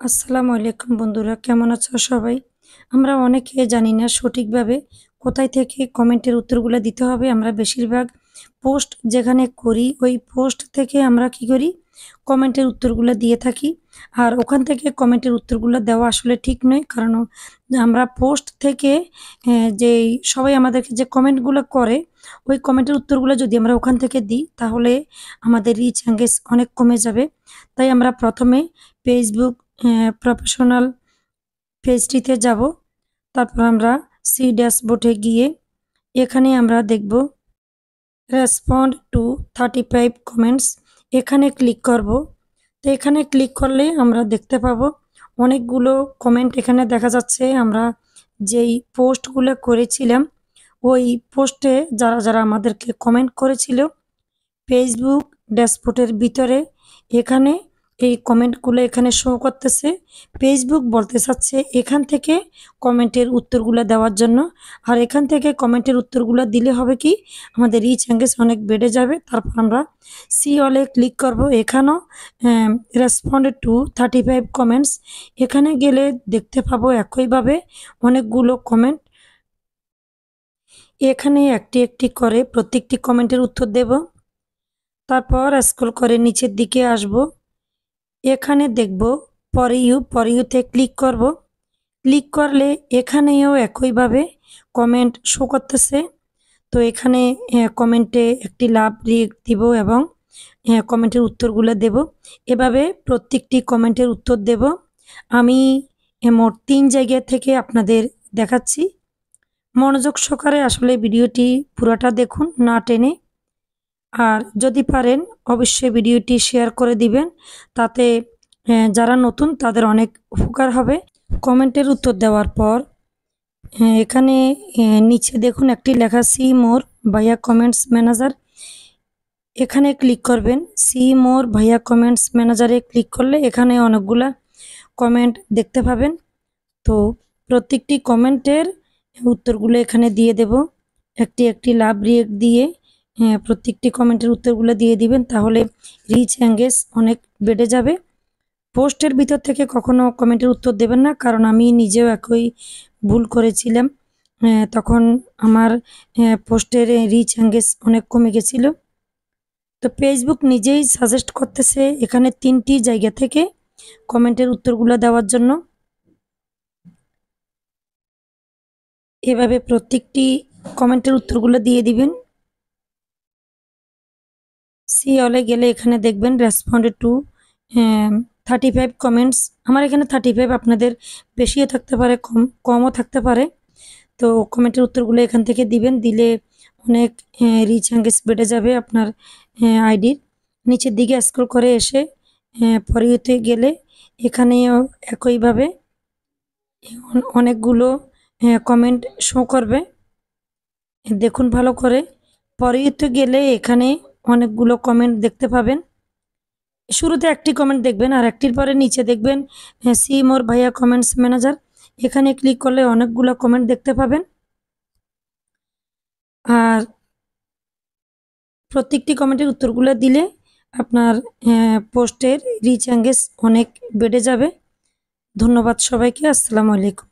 আসসালামু আলাইকুম বন্ধুরা, কেমন আছো সবাই? আমরা অনেকে জানি না সঠিকভাবে কোথায় থেকে কমেন্টের উত্তরগুলো দিতে হবে। আমরা বেশিরভাগ পোস্ট যেখানে করি ওই পোস্ট থেকে আমরা কি করি, কমেন্টের উত্তরগুলো দিয়ে থাকি। আর ওখান থেকে কমেন্টের উত্তরগুলো দেওয়া আসলে ঠিক নয়, কারণ আমরা পোস্ট থেকে যেই সবাই আমাদেরকে যে কমেন্টগুলো করে ওই কমেন্টের উত্তরগুলো যদি আমরা ওখান থেকে দিই তাহলে আমাদের রিচ এঙ্গেজ অনেক কমে যাবে। তাই আমরা প্রথমে ফেসবুক প্রফেশনাল পেজটিতে যাব। তারপর আমরা সি ড্যাশবোর্ডে গিয়ে এখানে আমরা দেখব রেসপন্ড টু 35 কমেন্টস, এখানে ক্লিক করব। তো এখানে ক্লিক করলে আমরা দেখতে পাবো অনেকগুলো কমেন্ট এখানে দেখা যাচ্ছে। আমরা যেই পোস্টগুলো করেছিলাম ওই পোস্টে যারা যারা আমাদেরকে কমেন্ট করেছিল ফেসবুক ড্যাশবোর্ডের ভিতরে এখানে এই কমেন্টগুলো এখানে শো করতেছে। ফেসবুক বলতে চাচ্ছে এখান থেকে কমেন্টের উত্তরগুলো দেওয়ার জন্য। আর এখান থেকে কমেন্টের উত্তরগুলো দিলে হবে কি, আমাদের রিচ এঙ্গেজ অনেক বেড়ে যাবে। তারপর আমরা সি অলে ক্লিক করব। এখানেও রেসপন্ড টু 35 কমেন্টস, এখানে গেলে দেখতে পাবো একইভাবে অনেকগুলো কমেন্ট। এখানে একটি একটি করে প্রত্যেকটি কমেন্টের উত্তর দেব। তারপর স্ক্রল করে নিচের দিকে আসব। এখানে দেখব ফর ইউতে ক্লিক করব। ক্লিক করলে এখানেও একইভাবে কমেন্ট শো করতেছে। তো এখানে কমেন্টে একটি লাভ রিয়েক্ট দিব এবং কমেন্টের উত্তরগুলো দেব। এভাবে প্রত্যেকটি কমেন্টের উত্তর দেব। আমি মোট 3 জায়গা থেকে আপনাদের দেখাচ্ছি। মনোযোগ সহকারে আসলে ভিডিওটি পুরোটা দেখুন, না টেনে। আর যদি পারেন অবশ্যই ভিডিওটি শেয়ার করে দিবেন, তাতে যারা নতুন তাদের অনেক উপকার হবে। কমেন্টের উত্তর দেওয়ার পর এখানে নিচে দেখুন একটি লেখা সি মোর ভাইয়া কমেন্টস ম্যানেজার, এখানে ক্লিক করবেন। সি মোর ভাইয়া কমেন্টস ম্যানেজারে ক্লিক করলে এখানে অনেকগুলা কমেন্ট দেখতে পাবেন। তো প্রত্যেকটি কমেন্টের উত্তরগুলো এখানে দিয়ে দেব। একটি একটি লাভ রিয়েক্ট দিয়ে প্রত্যেকটি কমেন্টের উত্তরগুলো দিয়ে দিবেন, তাহলে রিচ এঙ্গেজ অনেক বেড়ে যাবে। পোস্টের ভিতর থেকে কখনো কমেন্টের উত্তর দেবেন না, কারণ আমি নিজেও একই ভুল করেছিলাম। তখন আমার পোস্টের রিচ এঙ্গেজ অনেক কমে গেছিল। তো ফেসবুক নিজেই সাজেস্ট করতেছে এখানে 3টি জায়গা থেকে কমেন্টের উত্তরগুলো দেওয়ার জন্য। এভাবে প্রত্যেকটি কমেন্টের উত্তরগুলো দিয়ে দিবেন। সি অলে গেলে এখানে দেখবেন রেসপন্ড টু 35 কমেন্টস। আমার এখানে 35, আপনাদের বেশিও থাকতে পারে, কমও থাকতে পারে। তো কমেন্টের উত্তরগুলো এখান থেকে দিবেন, দিলে অনেক রিচ এঙ্গেজ বেড়ে যাবে আপনার আইডির। নিচের দিকে স্ক্রল করে এসে পরে গেলে এখানেও একইভাবে অনেকগুলো কমেন্ট শো করবে, দেখুন ভালো করে। পরে গেলে এখানে অনেকগুলো কমেন্ট দেখতে পাবেন। শুরুতে একটি কমেন্ট দেখবেন আর একটির পরে নিচে দেখবেন সি মোর ভাইয়া কমেন্টস ম্যানেজার, এখানে ক্লিক করলে অনেকগুলো কমেন্ট দেখতে পাবেন। আর প্রত্যেকটি কমেন্টের উত্তরগুলো দিলে আপনার পোস্টের রিচ এঙ্গেজ অনেক বেড়ে যাবে। ধন্যবাদ সবাইকে। আসসালামু আলাইকুম।